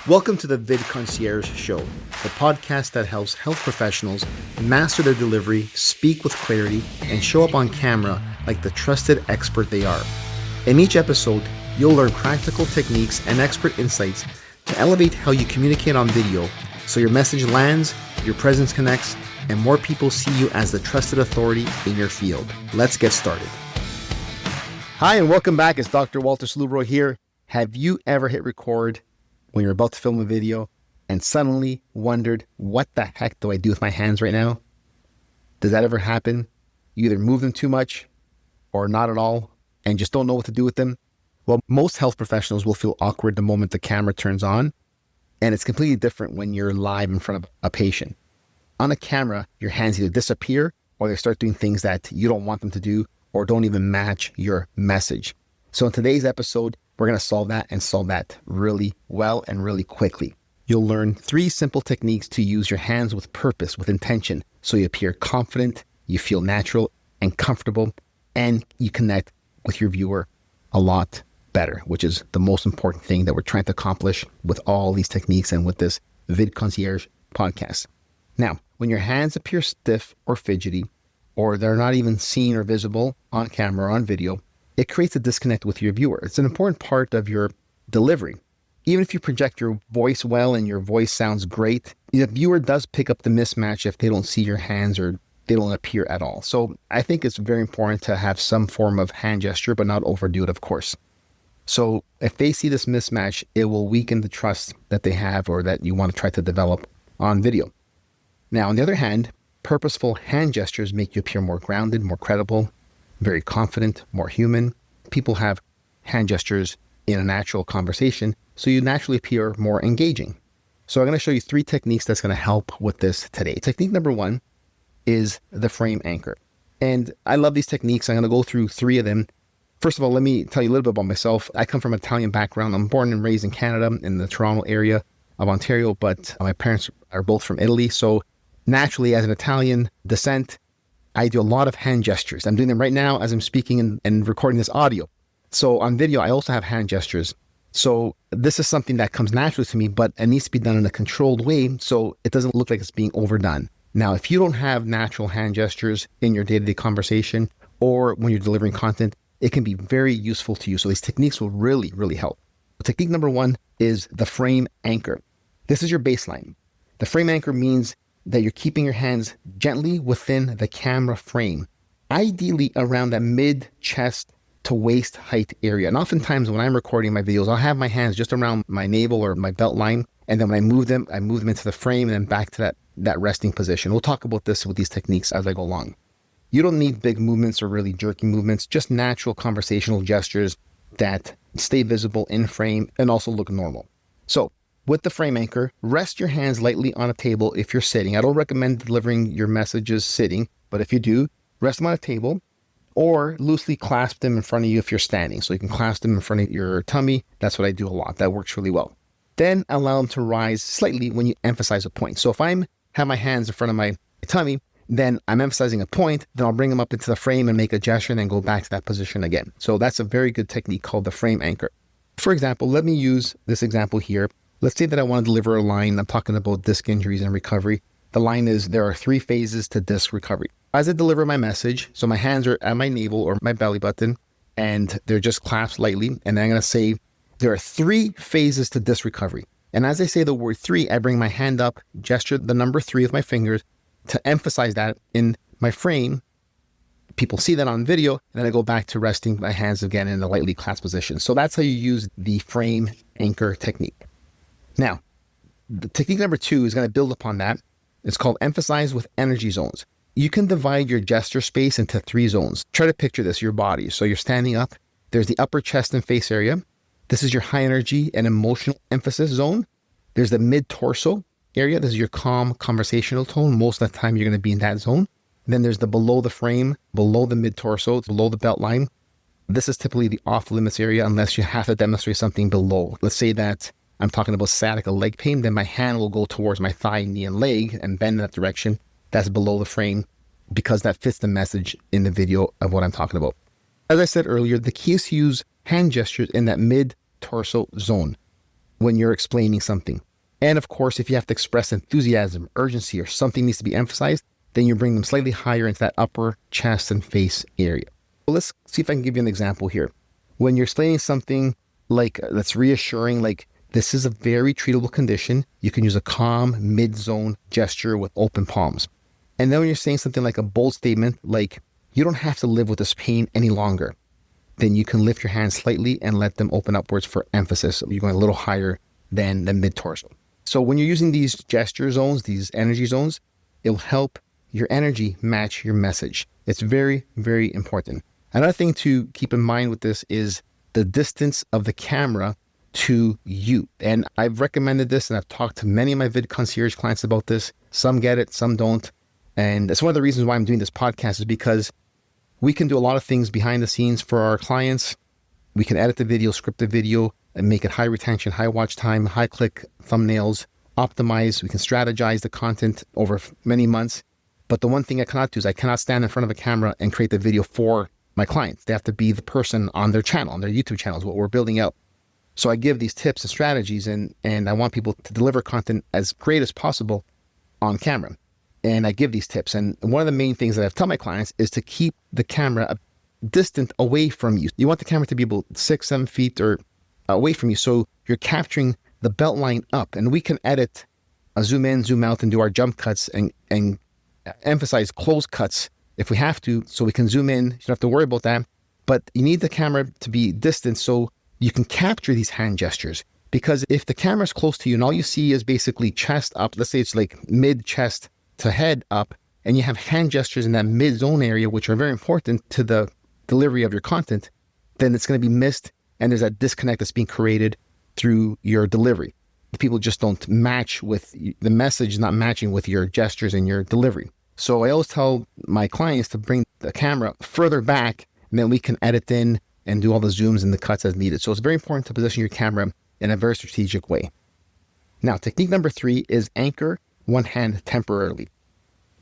Welcome to the VidConcierge Show, the podcast that helps health professionals master their delivery, speak with clarity, and show up on camera like the trusted expert they are. In each episode, you'll learn practical techniques and expert insights to elevate how you communicate on video so your message lands, your presence connects, and more people see you as the trusted authority in your field. Let's get started. Hi, and welcome back. It's Dr. Walter Salubro here. Have you ever hit record when you're about to film a video and suddenly wondered, what the heck do I do with my hands right now? Does that ever happen? You either move them too much or not at all and just don't know what to do with them. Well, most health professionals will feel awkward the moment the camera turns on, and it's completely different when you're live in front of a patient. On a camera, your hands either disappear or they start doing things that you don't want them to do or don't even match your message. So in today's episode, we're going to solve that really well and really quickly. You'll learn 3 simple techniques to use your hands with purpose, with intention, so you appear confident, you feel natural and comfortable, and you connect with your viewer a lot better, which is the most important thing that we're trying to accomplish with all these techniques and with this VidConcierge podcast. Now, when your hands appear stiff or fidgety, or they're not even seen or visible on camera or on video, it creates a disconnect with your viewer. It's an important part of your delivery. Even if you project your voice well and your voice sounds great, the viewer does pick up the mismatch if they don't see your hands or they don't appear at all. So I think it's very important to have some form of hand gesture, but not overdo it, of course. So if they see this mismatch, it will weaken the trust that they have or that you want to try to develop on video. Now, on the other hand, purposeful hand gestures make you appear more grounded, more credible, very confident, more human. People have hand gestures in a natural conversation, so you naturally appear more engaging. So I'm going to show you 3 techniques that's going to help with this today. Technique number 1 is the frame anchor. And I love these techniques. I'm going to go through 3 of them. First of all, let me tell you a little bit about myself. I come from an Italian background. I'm born and raised in Canada, in the Toronto area of Ontario, but my parents are both from Italy. So naturally, as an Italian descent, I do a lot of hand gestures. I'm doing them right now as I'm speaking and recording this audio. So on video, I also have hand gestures. So this is something that comes naturally to me, but it needs to be done in a controlled way so it doesn't look like it's being overdone. Now, if you don't have natural hand gestures in your day-to-day conversation or when you're delivering content, it can be very useful to you. So these techniques will really, really help. Technique number 1 is the frame anchor. This is your baseline. The frame anchor means that you're keeping your hands gently within the camera frame, ideally around that mid-chest to waist height area. And oftentimes when I'm recording my videos, I'll have my hands just around my navel or my belt line. And then when I move them into the frame and then back to that resting position. We'll talk about this with these techniques as I go along. You don't need big movements or really jerky movements, just natural conversational gestures that stay visible in frame and also look normal. So with the frame anchor, rest your hands lightly on a table if you're sitting. I don't recommend delivering your messages sitting, but if you do, rest them on a table or loosely clasp them in front of you if you're standing. So you can clasp them in front of your tummy. That's what I do a lot. That works really well. Then allow them to rise slightly when you emphasize a point. So if I have my hands in front of my tummy, then I'm emphasizing a point, then I'll bring them up into the frame and make a gesture and then go back to that position again. So that's a very good technique called the frame anchor. For example, let me use this example here. Let's say that I want to deliver a line. I'm talking about disc injuries and recovery. The line is, there are 3 phases to disc recovery. As I deliver my message, so my hands are at my navel or my belly button, and they're just clasped lightly. And then I'm going to say, there are 3 phases to disc recovery. And as I say the word 3, I bring my hand up, gesture the number 3 with my fingers to emphasize that in my frame. People see that on video, and then I go back to resting my hands again in the lightly clasped position. So that's how you use the frame anchor technique. Now, the technique number 2 is going to build upon that. It's called emphasize with energy zones. You can divide your gesture space into 3 zones. Try to picture this, your body. So you're standing up. There's the upper chest and face area. This is your high energy and emotional emphasis zone. There's the mid-torso area. This is your calm conversational tone. Most of the time, you're going to be in that zone. Then there's the below the frame, below the mid-torso, below the belt line. This is typically the off-limits area unless you have to demonstrate something below. Let's say that I'm talking about sciatica leg pain, then my hand will go towards my thigh, knee, and leg and bend in that direction. That's below the frame because that fits the message in the video of what I'm talking about. As I said earlier, the key is to use hand gestures in that mid-torso zone. when you're explaining something. And of course, if you have to express enthusiasm, urgency, or something needs to be emphasized, then you bring them slightly higher into that upper chest and face area. Well, let's see if I can give you an example here. When you're explaining something like that's reassuring, like this is a very treatable condition, you can use a calm mid-zone gesture with open palms. And then when you're saying something like a bold statement, like you don't have to live with this pain any longer, then you can lift your hands slightly and let them open upwards for emphasis. You're going a little higher than the mid-torso. So when you're using these gesture zones, these energy zones, it'll help your energy match your message. It's very, very important. Another thing to keep in mind with this is the distance of the camera to you. And I've recommended this, and I've talked to many of my VidConcierge clients about this. Some get it, some don't. And it's one of the reasons why I'm doing this podcast, is because we can do a lot of things behind the scenes for our clients. We can edit the video, script the video, and make it high retention, high watch time, high click thumbnails, optimize. We can strategize the content over many months. But the one thing I cannot do is I cannot stand in front of a camera and create the video for my clients. They have to be the person on their channel, on their YouTube channels, what we're building out. So I give these tips and strategies, and I want people to deliver content as great as possible on camera. And I give these tips. And one of the main things that I tell my clients is to keep the camera distant away from you. You want the camera to be about 6-7 feet or away from you, so you're capturing the belt line up. And we can edit, zoom in, zoom out, and do our jump cuts and emphasize close cuts if we have to, so we can zoom in. You don't have to worry about that. But you need the camera to be distant so you can capture these hand gestures. Because if the camera's close to you and all you see is basically chest up, let's say it's like mid-chest to head up, and you have hand gestures in that mid-zone area, which are very important to the delivery of your content, then it's going to be missed, and there's that disconnect that's being created through your delivery. The people just don't match with the message, not matching with your gestures and your delivery. So I always tell my clients to bring the camera further back, and then we can edit in and do all the zooms and the cuts as needed. So it's very important to position your camera in a very strategic way. Now, technique number 3 is anchor one hand temporarily.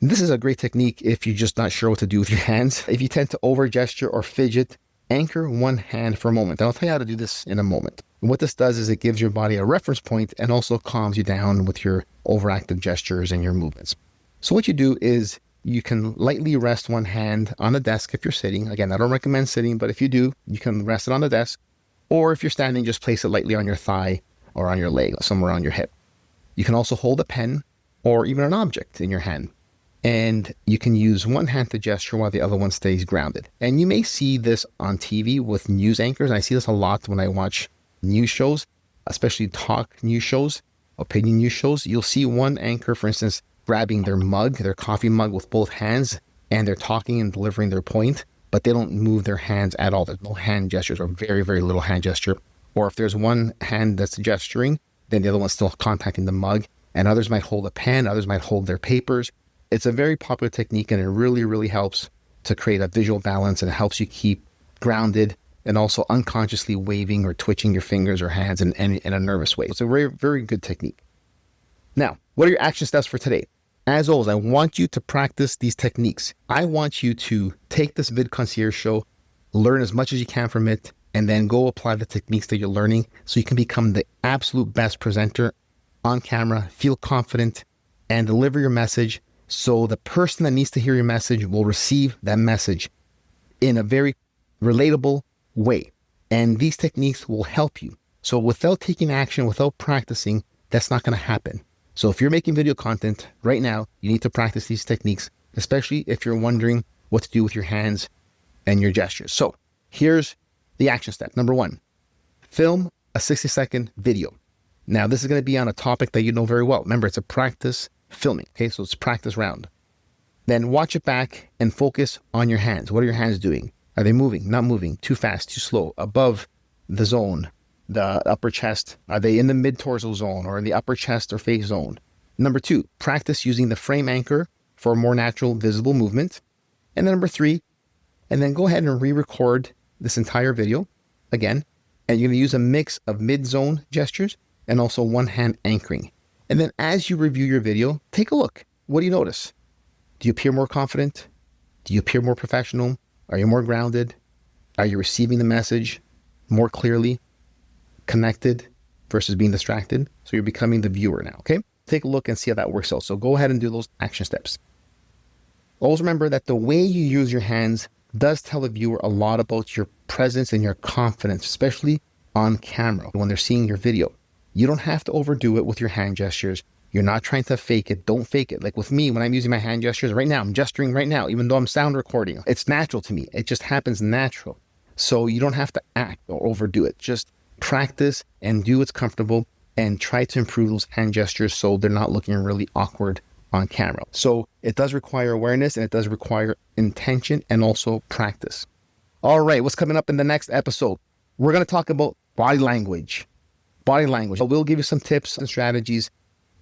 This is a great technique if you're just not sure what to do with your hands. If you tend to over gesture or fidget, anchor one hand for a moment. And I'll tell you how to do this in a moment. And what this does is it gives your body a reference point and also calms you down with your overactive gestures and your movements. So what you do is you can lightly rest one hand on the desk if you're sitting. Again, I don't recommend sitting, but if you do, you can rest it on the desk. Or if you're standing, just place it lightly on your thigh or on your leg, somewhere on your hip. You can also hold a pen or even an object in your hand. And you can use one hand to gesture while the other one stays grounded. And you may see this on TV with news anchors. I see this a lot when I watch news shows, especially talk news shows, opinion news shows. You'll see one anchor, for instance, grabbing their mug, their coffee mug with both hands, and they're talking and delivering their point, but they don't move their hands at all. There's no hand gestures or very, very little hand gesture. Or if there's one hand that's gesturing, then the other one's still contacting the mug, and others might hold a pen, others might hold their papers. It's a very popular technique, and it really, really helps to create a visual balance, and it helps you keep grounded and also unconsciously waving or twitching your fingers or hands in a nervous way. It's a very, very good technique. Now, what are your action steps for today? As always, I want you to practice these techniques. I want you to take this VidConcierge show, learn as much as you can from it, and then go apply the techniques that you're learning so you can become the absolute best presenter on camera, feel confident, and deliver your message so the person that needs to hear your message will receive that message in a very relatable way. And these techniques will help you. So without taking action, without practicing, that's not going to happen. So if you're making video content right now, you need to practice these techniques, especially if you're wondering what to do with your hands and your gestures. So here's the action step. Number 1, film a 60-second video. Now, this is going to be on a topic that you know very well. Remember, it's a practice filming. Okay, so it's practice round. Then watch it back and focus on your hands. What are your hands doing? Are they moving, not moving, too fast, too slow, above the zone, the upper chest? Are they in the mid-torso zone or in the upper chest or face zone? Number 2, practice using the frame anchor for more natural, visible movement. And then number 3, and then go ahead and re-record this entire video again. And you're going to use a mix of mid-zone gestures and also one hand anchoring. And then as you review your video, take a look. What do you notice? Do you appear more confident? Do you appear more professional? Are you more grounded? Are you receiving the message more clearly, connected? versus being distracted. So you're becoming the viewer now, okay? Take a look and see how that works out. So go ahead and do those action steps. Always remember that the way you use your hands does tell the viewer a lot about your presence and your confidence, especially on camera when they're seeing your video. You don't have to overdo it with your hand gestures. You're not trying to fake it. Don't fake it. Like with me, when I'm using my hand gestures right now, I'm gesturing right now, even though I'm sound recording. It's natural to me. It just happens natural. So you don't have to act or overdo it. Just practice and do what's comfortable and try to improve those hand gestures so they're not looking really awkward on camera. So it does require awareness and it does require intention and also practice. All right, what's coming up in the next episode? We're going to talk about body language. Body language. We'll give you some tips and strategies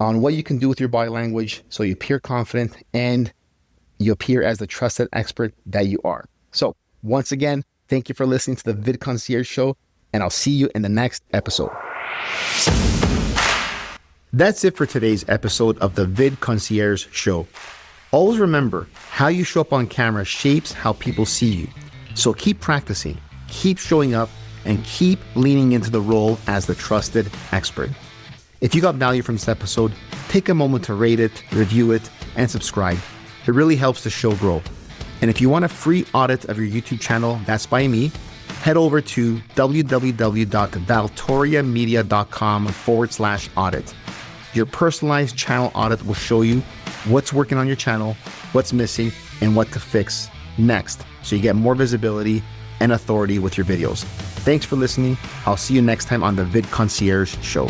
on what you can do with your body language so you appear confident and you appear as the trusted expert that you are. So once again, thank you for listening to the VidConcierge Show, and I'll see you in the next episode. That's it for today's episode of the VidConcierge Show. Always remember, how you show up on camera shapes how people see you. So keep practicing, keep showing up, and keep leaning into the role as the trusted expert. If you got value from this episode, take a moment to rate it, review it, and subscribe. It really helps the show grow. And if you want a free audit of your YouTube channel, that's by me, head over to www.valtoriamedia.com/audit. Your personalized channel audit will show you what's working on your channel, what's missing, and what to fix next, so you get more visibility and authority with your videos. Thanks for listening. I'll see you next time on the VidConcierge Show.